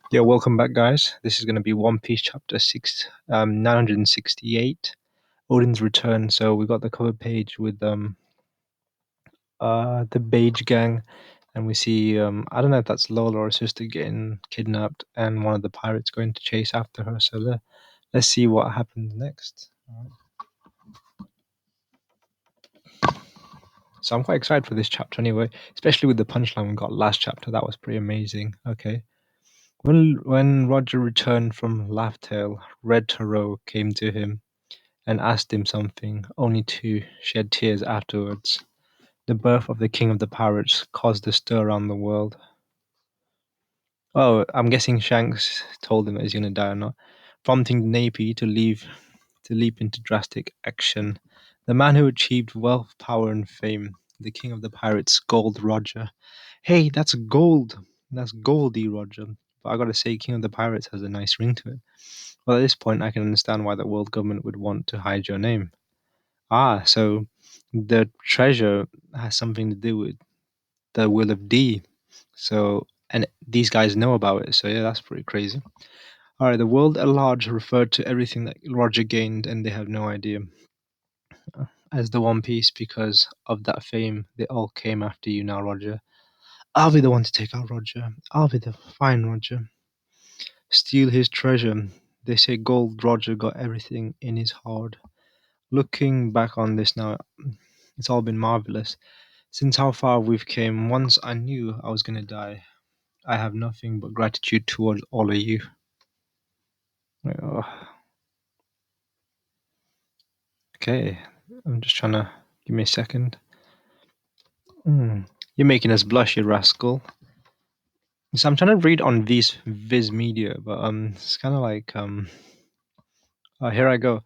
Yeah, welcome back, guys. This is going to be One Piece chapter 968, Odin's Return. So we got the cover page with the Beige Gang, and we see I don't know if that's Lola or her sister getting kidnapped, and one of the pirates going to chase after her. So let's see what happens next. Alright. So I'm quite excited for this chapter anyway, especially with the punchline we got last chapter. That was pretty amazing. Okay. When Roger returned from Laughtail, Red Taro came to him and asked him something, only to shed tears afterwards. The birth of the king of the pirates caused a stir around the world. Oh, I'm guessing Shanks told him that he's gonna die or not, prompting the Navy to leap into drastic action. The man who achieved wealth, power, and fame, the king of the pirates, Gold Roger. Hey, that's gold. That's Goldie Roger. But I gotta say, King of the Pirates has a nice ring to it. Well, at this point, I can understand why the world government would want to hide your name. Ah, so the treasure has something to do with the will of D. So, and these guys know about it. So, yeah, that's pretty crazy. All right, the world at large referred to everything that Roger gained, and they have no idea, as the One Piece because of that fame. They all came after you now, Roger. I'll be the one to take out Roger. I'll be the fine Roger. Steal his treasure. They say Gold Roger got everything in his heart. Looking back on this now, it's all been marvelous. Since how far we've came, once I knew I was gonna die. I have nothing but gratitude towards all of you. Oh, okay, I'm just trying to give me a second. You're making us blush, you rascal. So I'm trying to read on Viz Media, but it's kind of like here I go.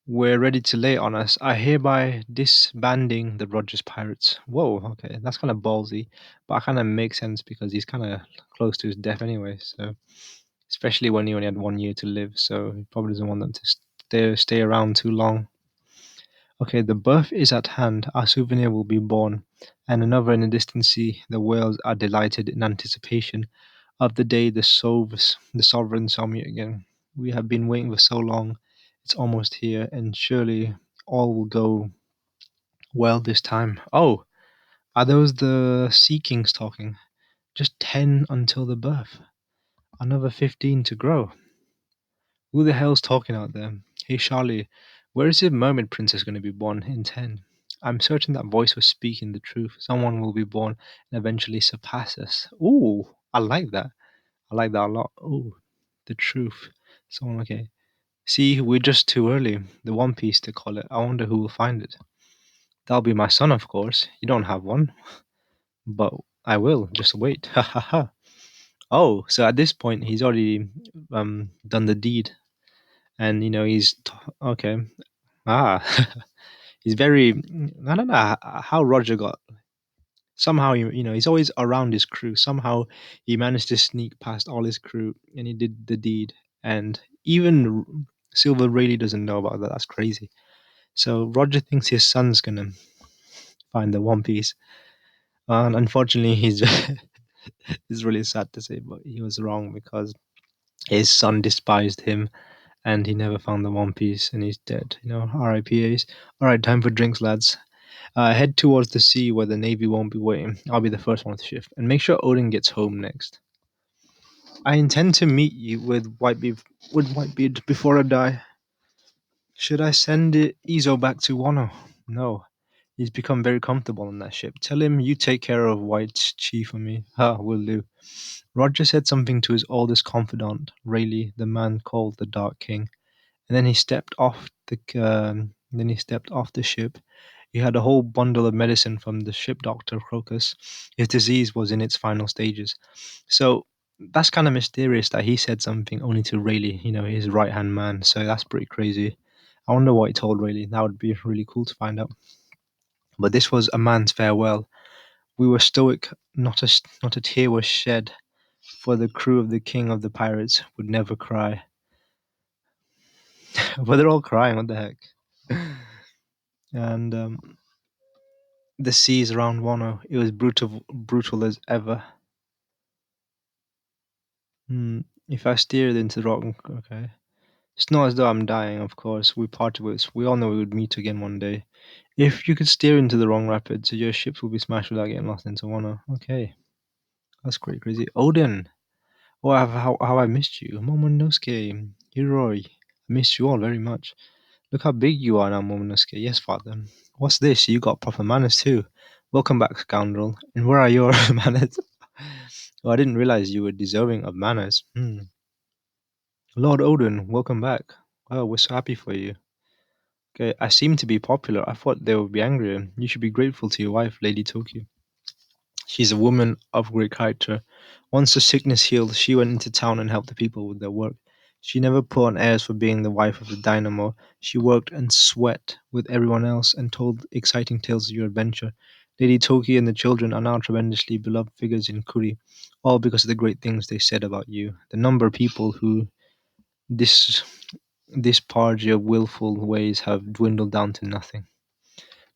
We're ready to lay it on us. I hereby disbanding the Rogers Pirates. Whoa, okay, that's kind of ballsy, but it kind of makes sense because he's kind of close to his death anyway. So, especially when he only had 1 year to live, so he probably doesn't want them to stay around too long. Okay, the birth is at hand. Our souvenir will be born, and another in the distant sea. The whales are delighted in anticipation of the day the sovereign saw me again. We have been waiting for so long. It's almost here, and surely all will go well this time. Oh, are those the Sea Kings talking? Just 10 until the birth. Another 15 to grow. Who the hell's talking out there? Hey, Charlie, where is the mermaid princess going to be born in 10? I'm certain that voice was speaking the truth. Someone will be born and eventually surpass us. Ooh, I like that. I like that a lot. Ooh, the truth. Someone, okay. See, we're just too early. The One Piece to call it. I wonder who will find it. That'll be my son, of course. You don't have one. But I will. Just wait. Ha ha ha. Oh, so at this point, he's already done the deed. And, okay. Ah, he's very. I don't know how Roger got. Somehow, he's always around his crew. Somehow, he managed to sneak past all his crew, and he did the deed. And even Silver really doesn't know about that. That's crazy. So Roger thinks his son's gonna find the One Piece, and unfortunately, he's it's really sad to say, but he was wrong because his son despised him, and he never found the One Piece, and he's dead. R.I.P.A.s. All right, time for drinks, lads. Head towards the sea where the Navy won't be waiting. I'll be the first one to shift. And make sure Odin gets home next. I intend to meet you with Whitebeard before I die. Should I send Izo back to Wano? No. He's become very comfortable on that ship. Tell him you take care of White's chief for me. Ha, will do. Roger said something to his oldest confidant, Rayleigh, the man called the Dark King, and then he stepped off the ship. He had a whole bundle of medicine from the ship doctor, Crocus. His disease was in its final stages. So that's kind of mysterious that he said something only to Rayleigh, his right hand man. So that's pretty crazy. I wonder what he told Rayleigh. That would be really cool to find out. But this was a man's farewell. We were stoic, not a tear was shed, for the crew of the king of the pirates would never cry. But they're all crying, what the heck? And the seas around Wano, it was brutal as ever. If I steered into the wrong, okay. It's not as though I'm dying, of course. We parted ways. We all know we would meet again one day. If you could steer into the wrong rapids, your ships will be smashed without getting lost into water. Okay, that's quite crazy. Odin, oh, how I missed you. Momonosuke, Hiroi, I missed you all very much. Look how big you are now, Momonosuke. Yes, father. What's this? You got proper manners too. Welcome back, scoundrel. And where are your manners? Oh, I didn't realize you were deserving of manners. Lord Odin, welcome back. Oh, we're so happy for you. Okay, I seem to be popular. I thought they would be angrier. You should be grateful to your wife, Lady Tokyo. She's a woman of great character. Once the sickness healed, she went into town and helped the people with their work. She never put on airs for being the wife of the dynamo. She worked and sweat with everyone else and told exciting tales of your adventure. Lady Toki and the children are now tremendously beloved figures in Kuri, all because of the great things they said about you. The number of people who dis disparage your willful ways have dwindled down to nothing.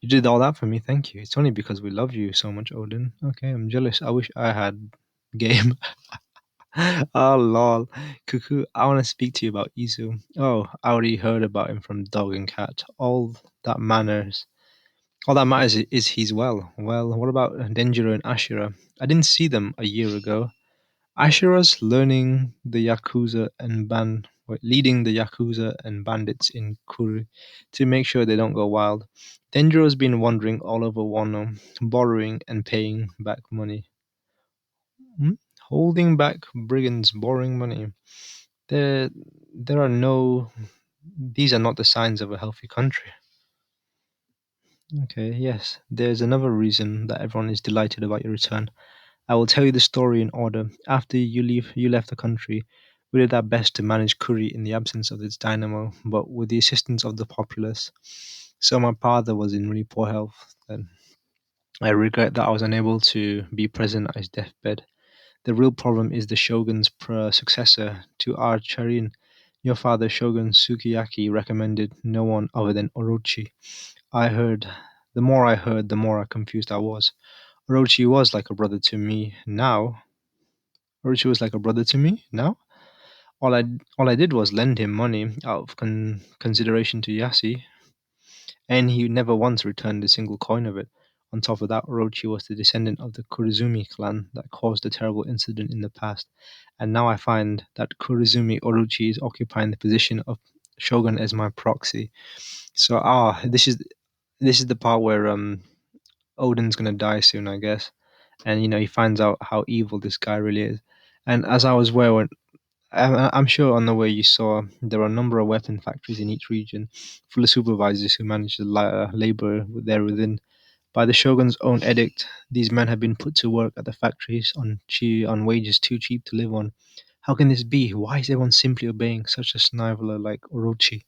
You did all that for me, thank you. It's only because we love you so much, Odin. Okay, I'm jealous. I wish I had game. Oh lol. Cuckoo, I wanna speak to you about Izu. Oh, I already heard about him from Dog and Cat. All that matters is he's well. Well, what about Denjiro and Ashura? I didn't see them a year ago. Ashura's leading the Yakuza and bandits in Kuru to make sure they don't go wild. Denjiro's been wandering all over Wano, borrowing and paying back money. Hmm? Holding back brigands, borrowing money. There, there are no. These are not the signs of a healthy country. Okay, yes. There's another reason that everyone is delighted about your return. I will tell you the story in order. After you left the country, we did our best to manage Kuri in the absence of its dynamo, but with the assistance of the populace. So my father was in really poor health then. I regret that I was unable to be present at his deathbed. The real problem is the shogun's successor to our Charin. Your father, Shogun Sukiyaki, recommended no one other than Orochi. I heard. The more I heard, the more confused I was. Orochi was like a brother to me. Orochi was like a brother to me. Now, all I did was lend him money out of consideration to Yasi, and he never once returned a single coin of it. On top of that, Orochi was the descendant of the Kurizumi clan that caused a terrible incident in the past, and now I find that Kurizumi Orochi is occupying the position of shogun as my proxy. So this is the part where Odin's gonna die soon, I guess, and he finds out how evil this guy really is. And as I was aware, I'm sure on the way you saw there are a number of weapon factories in each region, full of supervisors who manage the labor there within. By the shogun's own edict, these men have been put to work at the factories on wages too cheap to live on. How can this be? Why is everyone simply obeying such a sniveler like Orochi?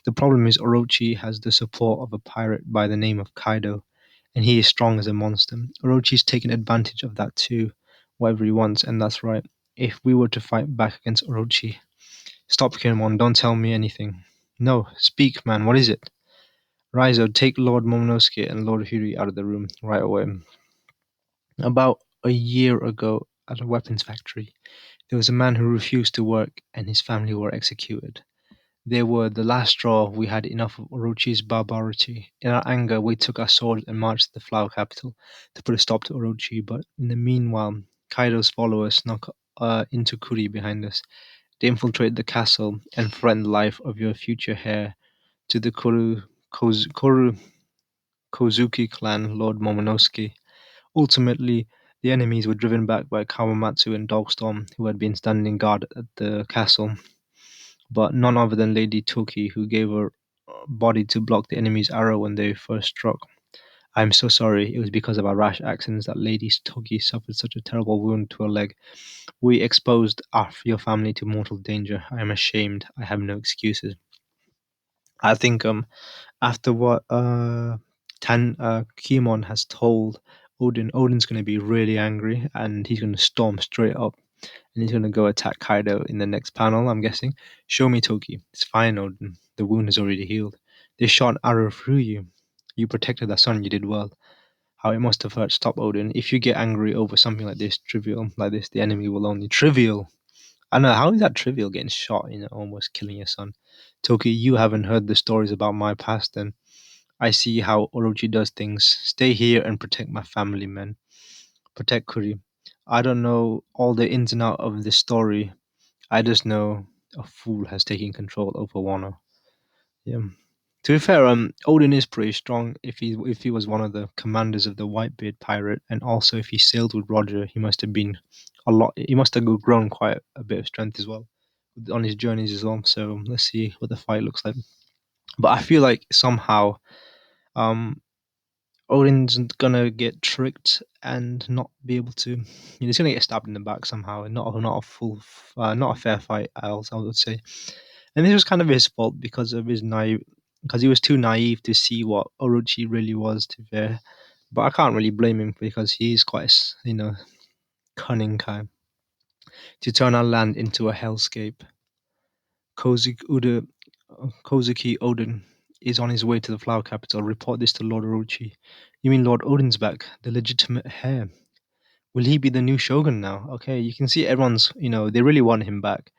The problem is Orochi has the support of a pirate by the name of Kaido, and he is strong as a monster. Orochi's taken advantage of that too, whatever he wants, and that's right. If we were to fight back against Orochi, stop, Kinemon, don't tell me anything. No, speak, man, what is it? Raizo, take Lord Momonosuke and Lord Hiri out of the room right away. About a year ago, at a weapons factory, there was a man who refused to work, and his family were executed. They were the last straw. We had enough of Orochi's barbarity. In our anger, we took our swords and marched to the flower capital to put a stop to Orochi. But in the meanwhile, Kaido's followers snuck into Kuri behind us. They infiltrated the castle and threatened the life of your future heir to the Kozuki clan, Lord Momonosuke. Ultimately, the enemies were driven back by Kawamatsu and Dogstorm, who had been standing guard at the castle, but none other than Lady Toki, who gave her body to block the enemy's arrow when they first struck. I am so sorry. It was because of our rash actions that Lady Toki suffered such a terrible wound to her leg. We exposed your family to mortal danger. I am ashamed. I have no excuses. I think after what Kimon has told Odin's going to be really angry and he's going to storm straight up and he's going to go attack Kaido in the next panel, I'm guessing. Show me, Toki. It's fine, Odin. The wound is already healed. They shot an arrow through you. You protected their son. You did well. How it must have hurt. Stop, Odin. If you get angry over something like this, trivial, like this, the enemy will only trivial. I know, how is that trivial, getting shot, almost killing your son? Toki, you haven't heard the stories about my past then. I see how Orochi does things. Stay here and protect my family, man. Protect Kuri. I don't know all the ins and outs of this story. I just know a fool has taken control over Wano. Yeah. To be fair, Odin is pretty strong. If he was one of the commanders of the Whitebeard pirate, and also if he sailed with Roger, he must have been a lot. He must have grown quite a bit of strength as well on his journeys as well. So let's see what the fight looks like. But I feel like somehow, um, Odin's gonna get tricked and not be able to. He's gonna get stabbed in the back somehow, and not a not a fair fight. Else I would say, and this was kind of his fault because of his naive, because he was too naive to see what Orochi really was. To be fair, but I can't really blame him because he's quite cunning kind to turn our land into a hellscape. Kozuki Uda, Kozuki Odin is on his way to the flower capital. Report this to Lord Orochi. You mean Lord Odin's back, the legitimate heir? Will he be the new shogun now? Okay, you can see everyone's, they really want him back.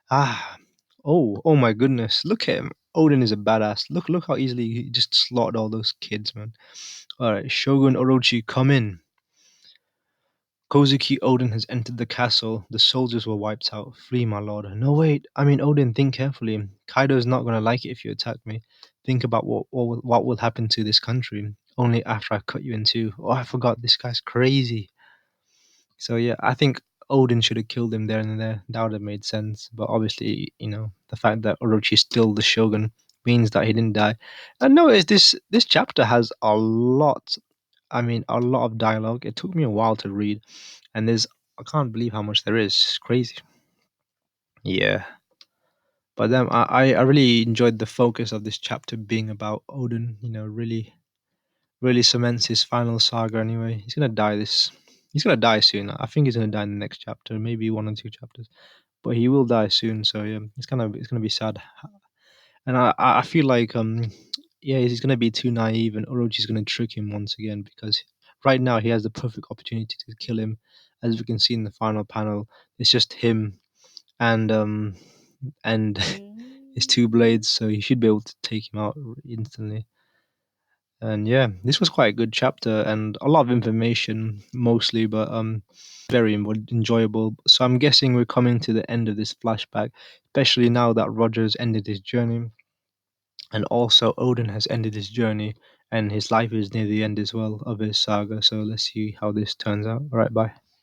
Ah, oh my goodness. Look at him. Odin is a badass. Look how easily he just slaughtered all those kids, man. All right, Shogun Orochi, come in. Kozuki Odin has entered the castle. The soldiers were wiped out. Flee, my lord. No, wait. I mean, Odin, think carefully. Kaido's not going to like it if you attack me. Think about what will happen to this country only after I cut you in two. Oh, I forgot. This guy's crazy. So yeah, I think Odin should have killed him there and there. That would have made sense. But obviously, the fact that Orochi is still the shogun means that he didn't die. And notice this chapter has a lot. I mean, a lot of dialogue. It took me a while to read, and I can't believe how much there is. It's crazy. Yeah. But then I really enjoyed the focus of this chapter being about Odin. Really cements his final saga. Anyway, he's gonna die this. He's gonna die soon. I think he's gonna die in the next chapter, maybe one or two chapters, but he will die soon. So yeah, it's gonna be sad. And I feel like yeah, he's gonna be too naive, and Orochi's gonna trick him once again because right now he has the perfect opportunity to kill him, as we can see in the final panel. It's just him and his two blades, so he should be able to take him out instantly. And yeah, this was quite a good chapter and a lot of information mostly, but very enjoyable. So I'm guessing we're coming to the end of this flashback, especially now that Roger's ended his journey, and also Odin has ended his journey, and his life is near the end as well of his saga. So let's see how this turns out. All right, bye.